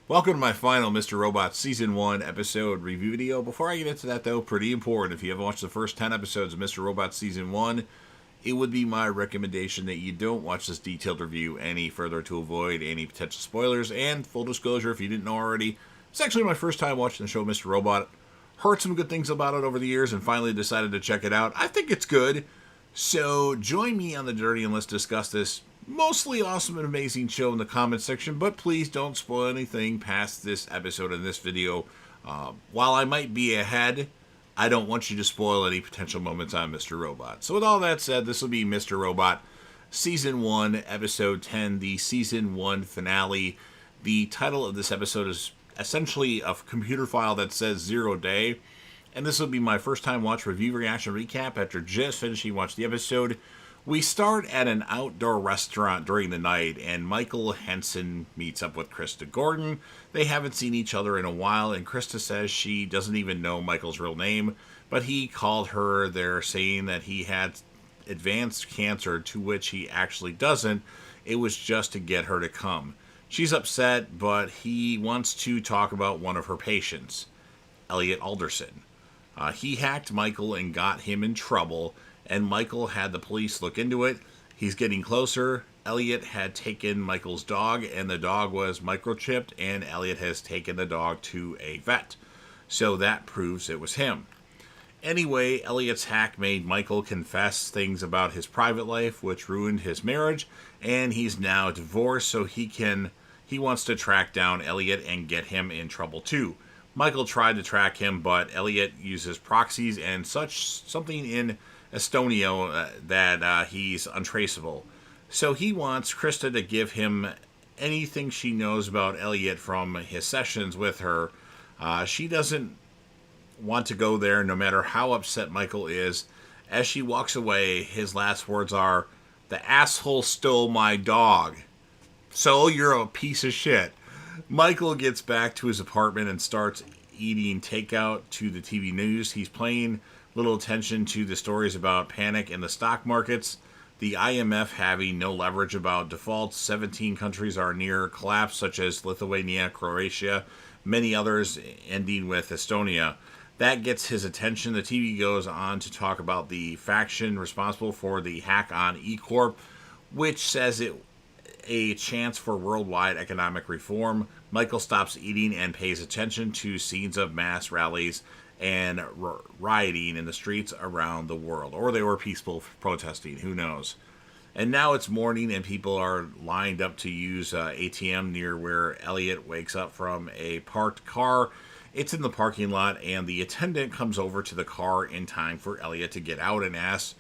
Welcome to my final Mr. Robot Season 1 episode review video. Before I get into that, though, pretty important. If you haven't watched the first 10 episodes of Mr. Robot Season 1, it would be my recommendation that you don't watch this detailed review any further to avoid any potential spoilers. And full disclosure, if you didn't know already, it's actually my first time watching the show Mr. Robot. Heard some good things about it over the years and finally decided to check it out. I think it's good. So join me on the journey and let's discuss this mostly awesome and amazing show in the comments section, but please don't spoil anything past this episode and this video. While I might be ahead, I don't want you to spoil any potential moments on Mr. Robot. So with all that said, this will be Mr. Robot Season 1, Episode 10, the Season 1 finale. The title of this episode is essentially a computer file that says 0 day. And this will be my first time watch review reaction recap after just finishing watching the episode. We start at an outdoor restaurant during the night, and Michael Henson meets up with Krista Gordon. They haven't seen each other in a while, and Krista says she doesn't even know Michael's real name, but he called her there saying that he had advanced cancer, to which he actually doesn't. It was just to get her to come. She's upset, but he wants to talk about one of her patients, Elliot Alderson. He hacked Michael and got him in trouble, and Michael had the police look into it. He's getting closer. Elliot had taken Michael's dog, and the dog was microchipped, and Elliot has taken the dog to a vet. So that proves it was him. Anyway, Elliot's hack made Michael confess things about his private life, which ruined his marriage, and he's now divorced, so he wants to track down Elliot and get him in trouble too. Michael tried to track him, but Elliot uses proxies and something in Estonia that he's untraceable. So he wants Krista to give him anything she knows about Elliot from his sessions with her. She doesn't want to go there no matter how upset Michael is. As she walks away, his last words are, "The asshole stole my dog. So you're a piece of shit." Michael gets back to his apartment and starts eating takeout to the TV news. He's paying little attention to the stories about panic in the stock markets, the IMF having no leverage about defaults. 17 countries are near collapse, such as Lithuania, Croatia, many others ending with Estonia. That gets his attention. The TV goes on to talk about the faction responsible for the hack on E Corp, which says it a chance for worldwide economic reform. Michael stops eating and pays attention to scenes of mass rallies and rioting in the streets around the world. Or they were peaceful protesting, who knows. And now it's morning and people are lined up to use ATM near where Elliot wakes up from a parked car. It's in the parking lot, and the attendant comes over to the car in time for Elliot to get out and asks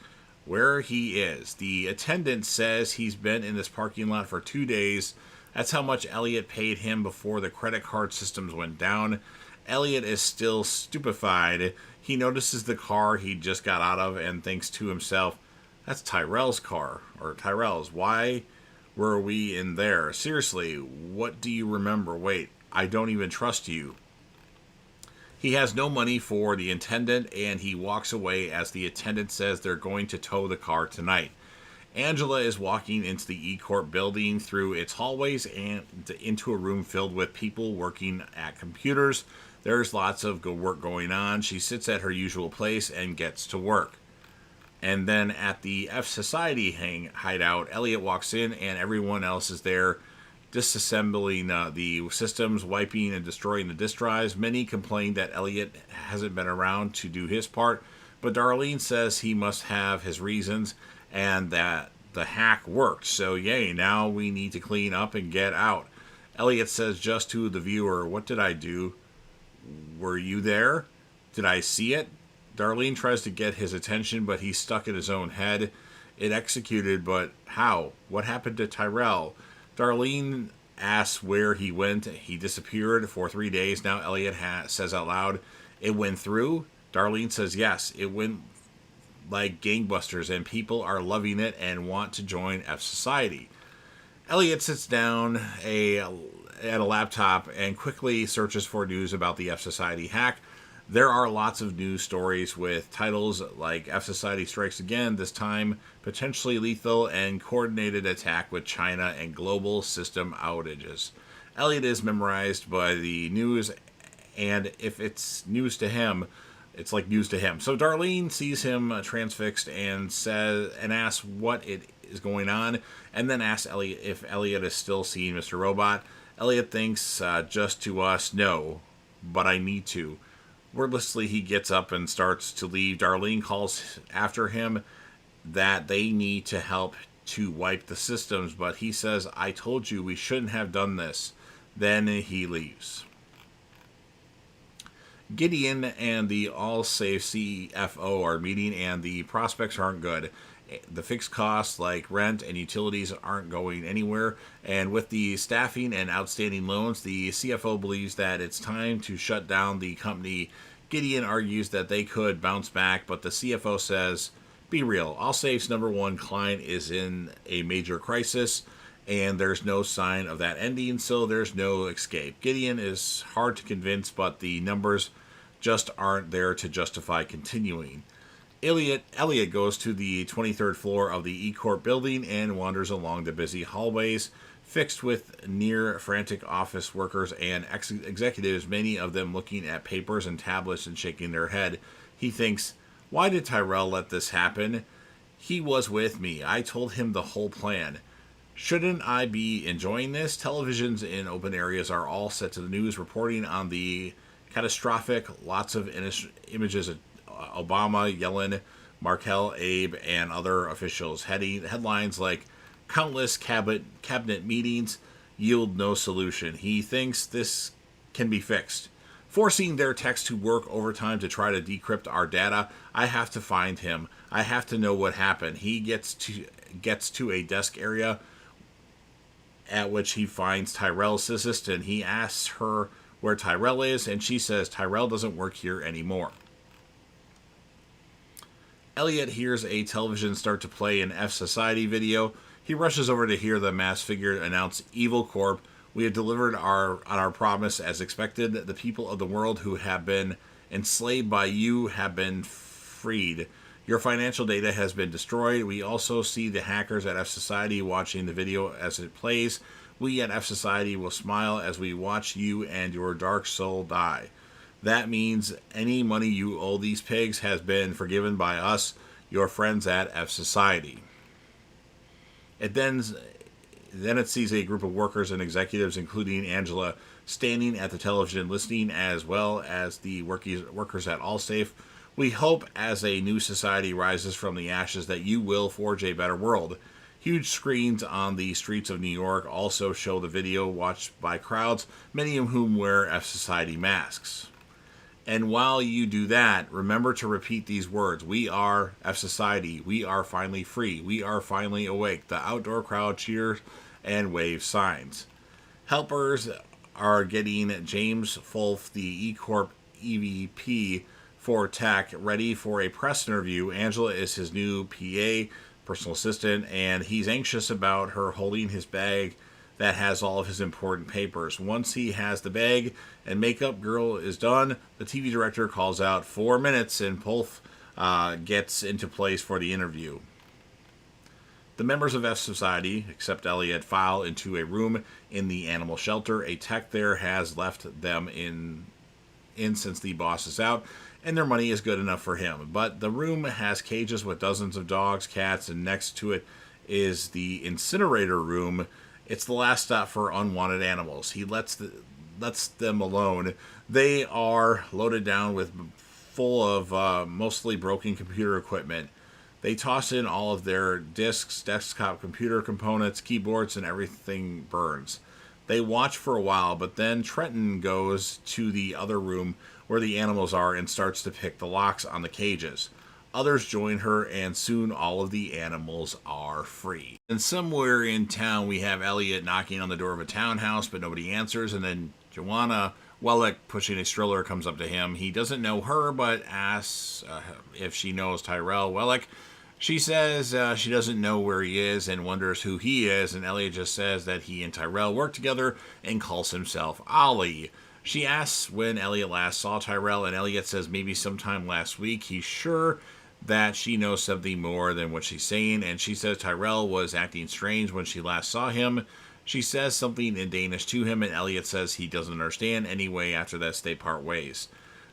where he is. The attendant says he's been in this parking lot for 2 days. That's how much Elliot paid him before the credit card systems went down. Elliot is still stupefied. He notices the car he just got out of and thinks to himself, that's Tyrell's car, or Tyrell's. Why were we in there? Seriously, what do you remember? Wait, I don't even trust you. He has no money for the attendant, and he walks away as the attendant says they're going to tow the car tonight. Angela is walking into the E Corp building through its hallways and into a room filled with people working at computers. There's lots of good work going on. She sits at her usual place and gets to work. And then at the F Society hideout, Elliot walks in and everyone else is there disassembling the systems, wiping and destroying the disk drives. Many complain that Elliot hasn't been around to do his part, but Darlene says he must have his reasons and that the hack worked. So yay, now we need to clean up and get out. Elliot says just to the viewer, what did I do? Were you there? Did I see it? Darlene tries to get his attention, but he's stuck in his own head. It executed, but how? What happened to Tyrell? Darlene asks where he went. He disappeared for 3 days. Now Elliot says out loud, it went through? Darlene says yes, it went like gangbusters and people are loving it and want to join F Society. Elliot sits down at a laptop and quickly searches for news about the F Society hack. There are lots of news stories with titles like F Society Strikes Again, this time potentially lethal and coordinated attack with China and global system outages. Elliot is memorized by the news, and if it's news to him, it's like news to him. So Darlene sees him transfixed and asks what it is going on, and then asks Elliot if Elliot is still seeing Mr. Robot. Elliot thinks, just to us, no, but I need to. Wordlessly, he gets up and starts to leave. Darlene calls after him that they need to help to wipe the systems, but he says, I told you we shouldn't have done this. Then he leaves. Gideon and the All-Safe CFO are meeting, and the prospects aren't good. The fixed costs like rent and utilities aren't going anywhere, and with the staffing and outstanding loans, the CFO believes that it's time to shut down the company. Gideon argues that they could bounce back, but the CFO says, be real, Allsafe's number one client is in a major crisis, and there's no sign of that ending, so there's no escape. Gideon is hard to convince, but the numbers just aren't there to justify continuing. Elliot goes to the 23rd floor of the E-Corp building and wanders along the busy hallways, fixed with near-frantic office workers and executives, many of them looking at papers and tablets and shaking their head. He thinks, why did Tyrell let this happen? He was with me. I told him the whole plan. Shouldn't I be enjoying this? Televisions in open areas are all set to the news, reporting on the catastrophic, lots of images of Obama, Yellen, Markel, Abe, and other officials. Headlines like, countless cabinet meetings yield no solution. He thinks this can be fixed. Forcing their techs to work overtime to try to decrypt our data. I have to find him. I have to know what happened. He gets to a desk area at which he finds Tyrell's assistant. He asks her where Tyrell is, and she says Tyrell doesn't work here anymore. Elliot hears a television start to play an F Society video. He rushes over to hear the masked figure announce, Evil Corp, we have delivered on our promise as expected. The people of the world who have been enslaved by you have been freed. Your financial data has been destroyed. We also see the hackers at F Society watching the video as it plays. We at F Society will smile as we watch you and your dark soul die. That means any money you owe these pigs has been forgiven by us, your friends at F Society. Then it sees a group of workers and executives, including Angela, standing at the television listening, as well as the workers at Allsafe. We hope as a new society rises from the ashes that you will forge a better world. Huge screens on the streets of New York also show the video, watched by crowds, many of whom wear F Society masks. And while you do that, remember to repeat these words. We are F Society. We are finally free. We are finally awake. The outdoor crowd cheers and waves signs. Helpers are getting James Fulf, the E-Corp EVP for tech, ready for a press interview. Angela is his new PA, personal assistant, and he's anxious about her holding his bag that has all of his important papers. Once he has the bag and makeup girl is done, the TV director calls out 4 minutes and Pulf gets into place for the interview. The members of F Society, except Elliot, file into a room in the animal shelter. A tech there has left them in since the boss is out, and their money is good enough for him. But the room has cages with dozens of dogs, cats, and next to it is the incinerator room. It's the last stop for unwanted animals. He lets them alone. They are loaded down with full of mostly broken computer equipment. They toss in all of their disks, desktop computer components, keyboards, and everything burns. They watch for a while, but then Trenton goes to the other room where the animals are and starts to pick the locks on the cages. Others join her, and soon all of the animals are free. And somewhere in town, we have Elliot knocking on the door of a townhouse, but nobody answers, and then Joanna Wellick, pushing a stroller, comes up to him. He doesn't know her, but asks if she knows Tyrell Wellick. She says she doesn't know where he is and wonders who he is, and Elliot just says that he and Tyrell work together and calls himself Ollie. She asks when Elliot last saw Tyrell, and Elliot says maybe sometime last week. He's sure that she knows something more than what she's saying, and she says Tyrell was acting strange when she last saw him. She says something in Danish to him, and Elliot says he doesn't understand. Anyway, after this, they part ways.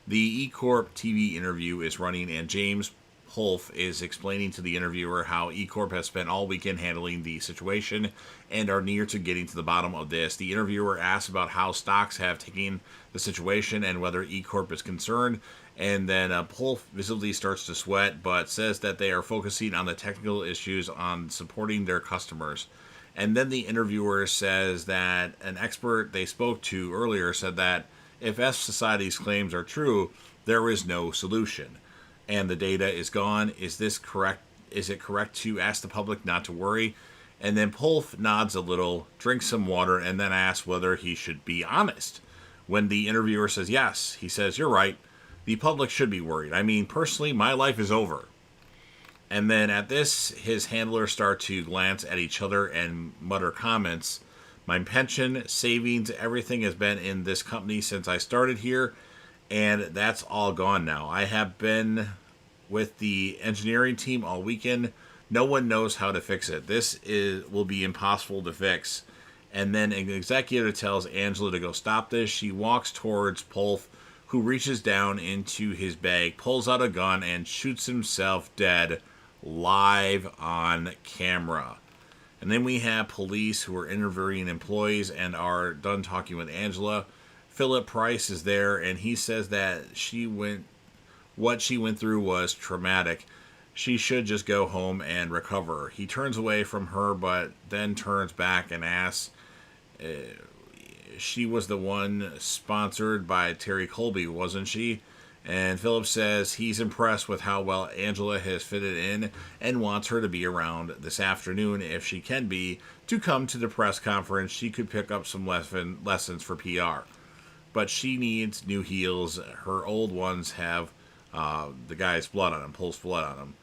The E-Corp TV interview is running, and James Holf is explaining to the interviewer how E-Corp has spent all weekend handling the situation and are near to getting to the bottom of this. The interviewer asks about how stocks have taken the situation and whether E-Corp is concerned, and then Holf visibly starts to sweat, but says that they are focusing on the technical issues on supporting their customers. And then the interviewer says that an expert they spoke to earlier said that if F Society's claims are true, there is no solution. And the data is gone. Is this correct? Is it correct to ask the public not to worry? And then Polf nods a little, drinks some water, and then asks whether he should be honest. When the interviewer says yes, he says, "You're right. The public should be worried. I mean, personally, my life is over." And then at this, his handlers start to glance at each other and mutter comments. "My pension, savings, everything has been in this company since I started here, and that's all gone now. I have been with the engineering team all weekend. No one knows how to fix it. Will be impossible to fix." And then an executive tells Angela to go stop this. She walks towards Polf, who reaches down into his bag, pulls out a gun, and shoots himself dead live on camera. And then we have police who are interviewing employees and are done talking with Angela. Philip Price is there, and he says that what she went through was traumatic. She should just go home and recover. He turns away from her, but then turns back and asks, she was the one sponsored by Terry Colby, wasn't she? And Philip says he's impressed with how well Angela has fitted in and wants her to be around this afternoon if she can be, to come to the press conference. She could pick up some lessons for PR. But she needs new heels. Her old ones have the guy's blood on them, Polf's blood on them.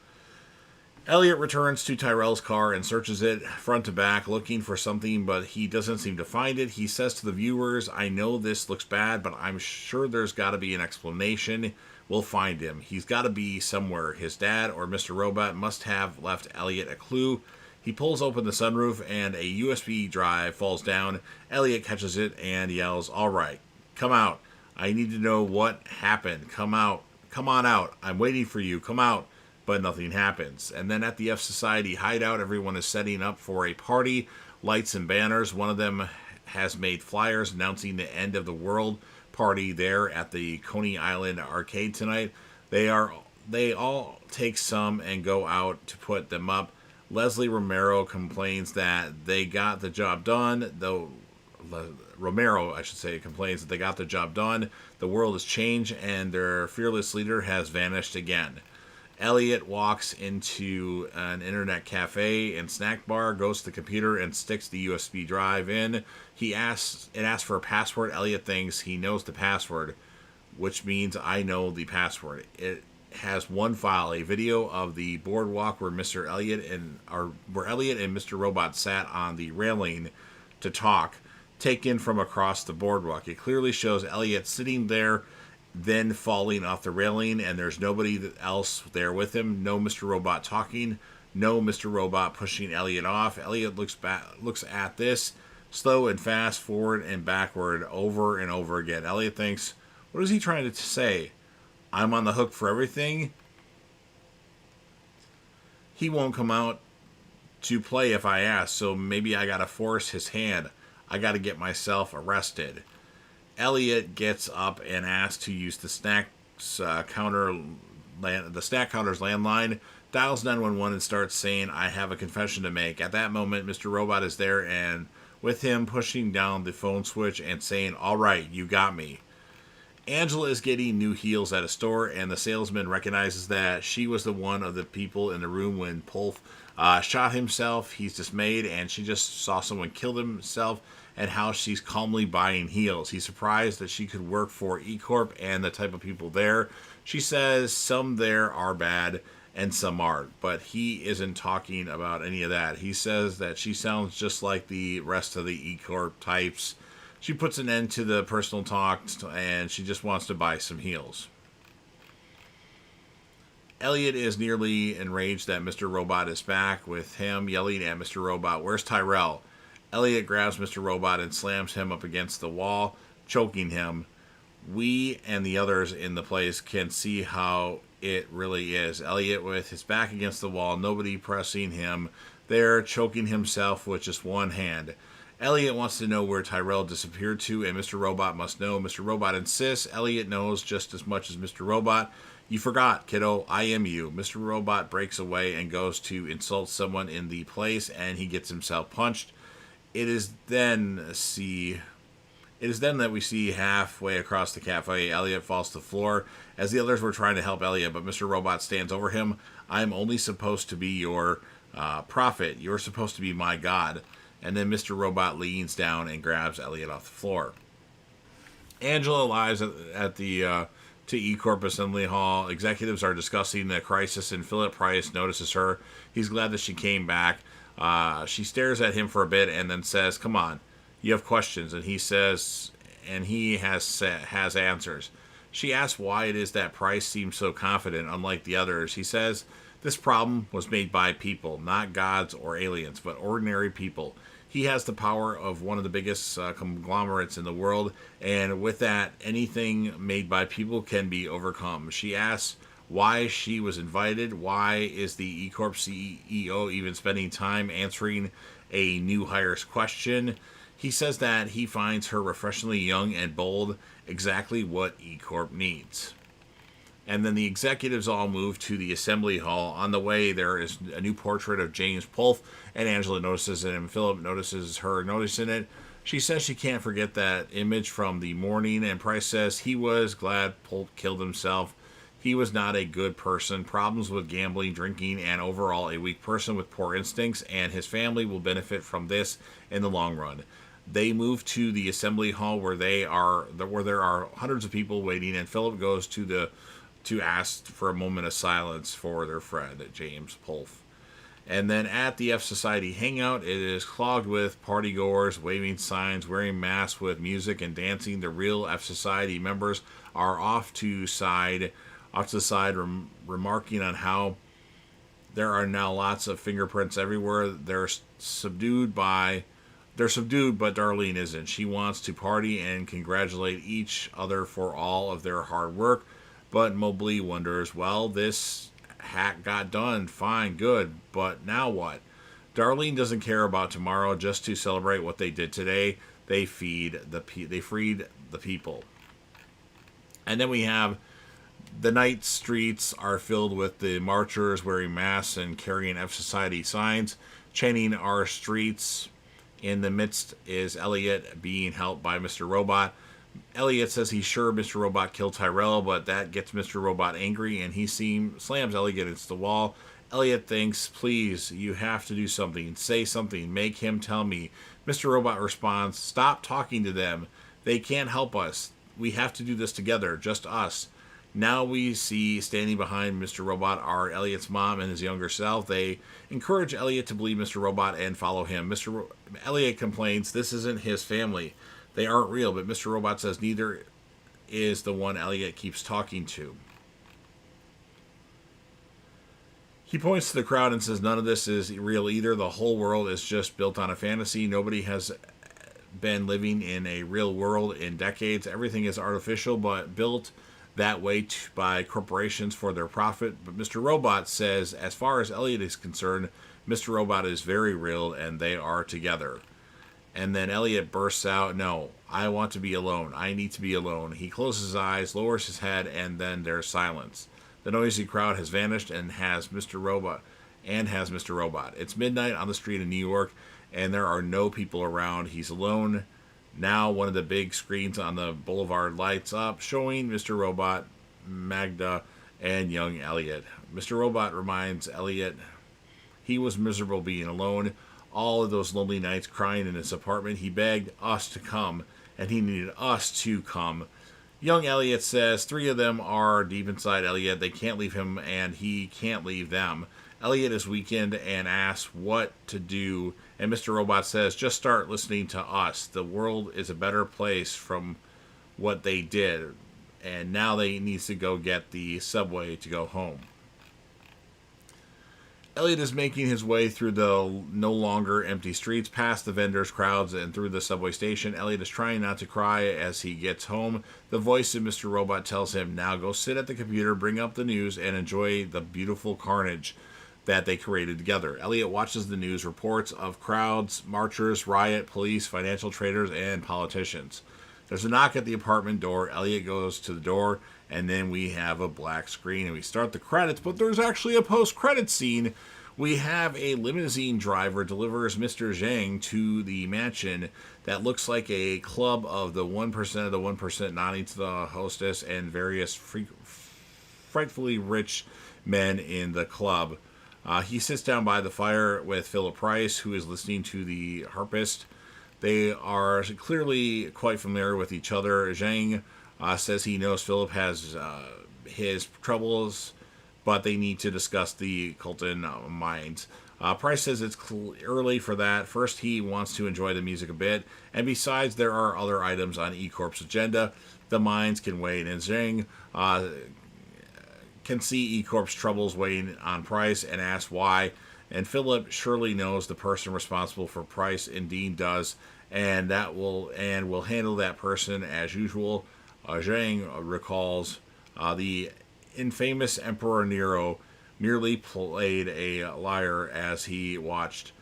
Elliot returns to Tyrell's car and searches it front to back, looking for something, but he doesn't seem to find it. He says to the viewers, "I know this looks bad, but I'm sure there's got to be an explanation. We'll find him. He's got to be somewhere. His dad or Mr. Robot must have left Elliot a clue." He pulls open the sunroof and a USB drive falls down. Elliot catches it and yells, "All right, come out. I need to know what happened. Come out. Come on out. I'm waiting for you. Come out." But nothing happens. And then at the F Society hideout, everyone is setting up for a party, lights and banners. One of them has made flyers announcing the end of the world party there at the Coney Island arcade tonight. They all take some and go out to put them up. Leslie Romero complains that they got the job done, though Romero, I should say, complains that they got the job done. The world has changed and their fearless leader has vanished again. Elliot walks into an internet cafe and snack bar, goes to the computer and sticks the USB drive in. It asks for a password. Elliot thinks he knows the password, which means I know the password. It has one file, a video of the boardwalk where Elliot and Mr. Robot sat on the railing to talk, taken from across the boardwalk. It clearly shows Elliot sitting there, then falling off the railing, and there's nobody else there with him. No Mr. Robot talking, no Mr. Robot pushing Elliot off. Elliot looks at this, slow and fast, forward and backward, over and over again. Elliot thinks, what is he trying to say? I'm on the hook for everything? He won't come out to play if I ask, so maybe I gotta force his hand. I gotta get myself arrested. Elliot gets up and asks to use the snack counter's landline, dials 911 and starts saying, "I have a confession to make." At that moment, Mr. Robot is there and with him pushing down the phone switch and saying, "All right, you got me." Angela is getting new heels at a store, and the salesman recognizes that she was the one of the people in the room when Polf shot himself. He's dismayed, and she just saw someone kill himself, and how she's calmly buying heels. He's surprised that she could work for E-Corp and the type of people there. She says some there are bad and some aren't, but he isn't talking about any of that. He says that she sounds just like the rest of the E-Corp types. She puts an end to the personal talk, and she just wants to buy some heels. Elliot is nearly enraged that Mr. Robot is back, with him yelling at Mr. Robot, "Where's Tyrell?" Elliot grabs Mr. Robot and slams him up against the wall, choking him. We and the others in the place can see how it really is. Elliot with his back against the wall, nobody pressing him there, choking himself with just one hand. Elliot wants to know where Tyrell disappeared to, and Mr. Robot must know. Mr. Robot insists Elliot knows just as much as Mr. Robot. You forgot, kiddo. I am you. Mr. Robot breaks away and goes to insult someone in the place, and he gets himself punched. It is then that we see halfway across the cafe, Elliot falls to the floor as the others were trying to help Elliot, but Mr. Robot stands over him. I'm only supposed to be your prophet. You're supposed to be my god. And then Mr. Robot leans down and grabs Elliot off the floor. Angela lies at the to E-Corp Assembly Hall. Executives are discussing the crisis, and Philip Price notices her. He's glad that she came back. She stares at him for a bit and then says, "Come on, you have questions." And he says, and he has answers. She asks why it is that Price seems so confident, unlike the others. He says, "This problem was made by people, not gods or aliens, but ordinary people. He has the power of one of the biggest conglomerates in the world, and with that, anything made by people can be overcome." She asks why she was invited. Why is the E-Corp CEO even spending time answering a new hire's question? He says that he finds her refreshingly young and bold, exactly what E-Corp needs. And then the executives all move to the assembly hall. On the way, there is a new portrait of James Polf, and Angela notices it, and Philip notices her noticing it. She says she can't forget that image from the morning, and Price says he was glad Polf killed himself. He was not a good person, problems with gambling, drinking, and overall a weak person with poor instincts, and his family will benefit from this in the long run. They move to the assembly hall where there are hundreds of people waiting, and Philip goes to ask for a moment of silence for their friend, James Polf. And then at the F Society hangout, it is clogged with partygoers, waving signs, wearing masks with music and dancing. The real F Society members are off to the side, remarking on how there are now lots of fingerprints everywhere. They're subdued, but Darlene isn't. She wants to party and congratulate each other for all of their hard work. But Mobley wonders, well, this hack got done, fine, good, but now what? Darlene doesn't care about tomorrow, just to celebrate what they did today. They freed the people. And then we have the night streets are filled with the marchers wearing masks and carrying F Society signs, chanting our streets. In the midst is Elliot being helped by Mr. Robot. Elliot says he's sure Mr. Robot killed Tyrell, but that gets Mr. Robot angry, and he slams Elliot against the wall. Elliot thinks, please, you have to do something. Say something. Make him tell me. Mr. Robot responds, stop talking to them. They can't help us. We have to do this together, just us. Now we see standing behind Mr. Robot are Elliot's mom and his younger self. They encourage Elliot to believe Mr. Robot and follow him. Elliot complains this isn't his family. They aren't real, but Mr. Robot says neither is the one Elliot keeps talking to. He points to the crowd and says none of this is real either. The whole world is just built on a fantasy. Nobody has been living in a real world in decades. Everything is artificial, but built that way by corporations for their profit. But Mr. Robot says, as far as Elliot is concerned, Mr. Robot is very real and they are together. And then Elliot bursts out, no, I want to be alone. I need to be alone. He closes his eyes, lowers his head, and then there's silence. The noisy crowd has vanished and has Mr. Robot. It's midnight on the street in New York, and there are no people around. He's alone. Now one of the big screens on the boulevard lights up, showing Mr. Robot, Magda, and young Elliot. Mr. Robot reminds Elliot he was miserable being alone. All of those lonely nights crying in his apartment. He begged us to come, and he needed us to come. Young Elliot says 3 of them are deep inside Elliot. They can't leave him, and he can't leave them. Elliot is weakened and asks what to do, and Mr. Robot says, just start listening to us. The world is a better place from what they did, and now they need to go get the subway to go home. Elliot is making his way through the no longer empty streets, past the vendors, crowds, and through the subway station. Elliot is trying not to cry as he gets home. The voice of Mr. Robot tells him, now go sit at the computer, bring up the news, and enjoy the beautiful carnage that they created together. Elliot watches the news reports of crowds, marchers, riot, police, financial traders, and politicians. There's a knock at the apartment door. Elliot goes to the door, and then we have a black screen, and we start the credits, but there's actually a post-credit scene. We have a limousine driver delivers Mr. Zhang to the mansion that looks like a club of the 1% of the 1% nodding to the hostess and various frightfully rich men in the club. He sits down by the fire with Philip Price, who is listening to the harpist. They are clearly quite familiar with each other. Zhang says he knows Philip has his troubles, but they need to discuss the Colton mines. Price says it's early for that. First, he wants to enjoy the music a bit, and besides, there are other items on E Corp's agenda. The mines can wait, and Zhang can see E Corp's troubles weighing on Price and asks why. And Philip surely knows the person responsible for Price, and Dean does, and will handle that person as usual. Zhang recalls the infamous Emperor Nero merely played a liar as he watched.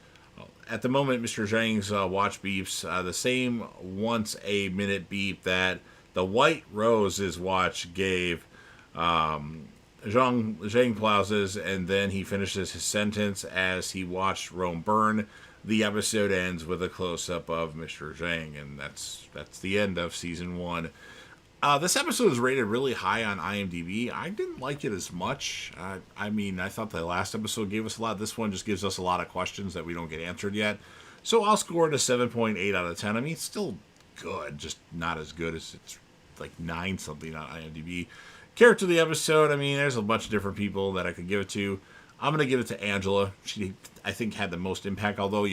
At the moment, Mr. Zhang's watch beeps the same once a minute beep that the White Rose's watch gave. Zhang pauses, and then he finishes his sentence as he watched Rome burn. The episode ends with a close-up of Mr. Zhang, and that's the end of season 1. This episode is rated really high on IMDb. I didn't like it as much. I thought the last episode gave us a lot. This one just gives us a lot of questions that we don't get answered yet. So I'll score it a 7.8 out of 10. I mean, it's still good, just not as good as it's like 9 something on IMDb. Character of the episode, I mean, there's a bunch of different people that I could give it to. I'm going to give it to Angela. She, I think, had the most impact, although,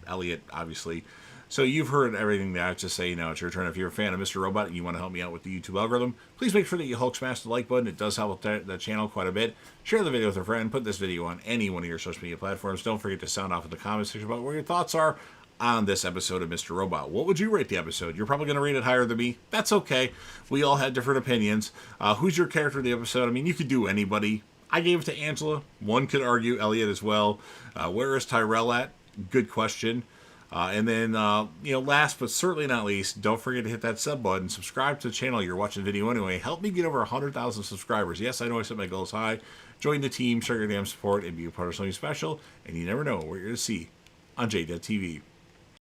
Elliot, obviously. So you've heard everything that I have to say. Now it's your turn. If you're a fan of Mr. Robot and you want to help me out with the YouTube algorithm, please make sure that you Hulk smash the like button. It does help the channel quite a bit. Share the video with a friend. Put this video on any one of your social media platforms. Don't forget to sound off in the comment section about what your thoughts are on this episode of Mr. Robot. What would you rate the episode? You're probably going to rate it higher than me. That's okay. We all had different opinions. Who's your character of the episode? I mean, you could do anybody. I gave it to Angela. One could argue Elliot as well. Where is Tyrell at? Good question. And then, last but certainly not least, don't forget to hit that sub button. Subscribe to the channel. You're watching the video anyway. Help me get over 100,000 subscribers. Yes, I know I set my goals high. Join the team, share your damn support, and be a part of something special. And you never know what you're going to see on J.TV.